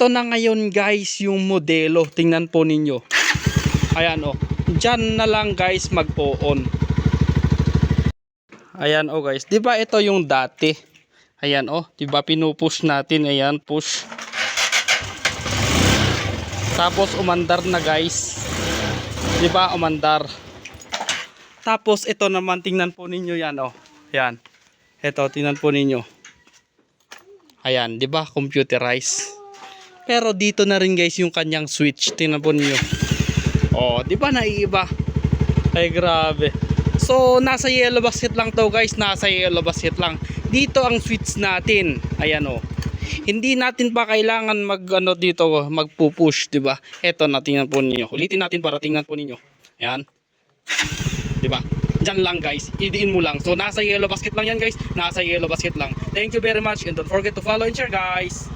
ito na ngayon guys yung modelo. Tingnan po ninyo. Ayan oh. Diyan na lang guys mag-on. Ayan oh guys. 'Di ba ito yung dati? Ayan oh, 'di ba pinupush natin, ayan, push. Tapos umandar na guys. 'Di ba umandar? Tapos ito naman tingnan po ninyo 'yan oh. Ayan. Ito tingnan po ninyo. Ayan, 'di ba computerized. Pero dito na rin guys yung kanyang switch. Tingnan po ninyo. Oh, 'di ba naiiba? Ay grabe. So nasa yellow basket lang to guys, nasa yellow basket lang. Dito ang switch natin. Ayan oh. Hindi natin pa kailangan mag-ano dito, magpupush, 'di ba? Ito na tingnan po niyo. Ulitin natin para tingnan po niyo. Ayan. 'Di ba? Diyan lang guys. Idiin mo lang. So nasa yellow basket lang 'yan guys. Nasa yellow basket lang. Thank you very much and don't forget to follow and share guys.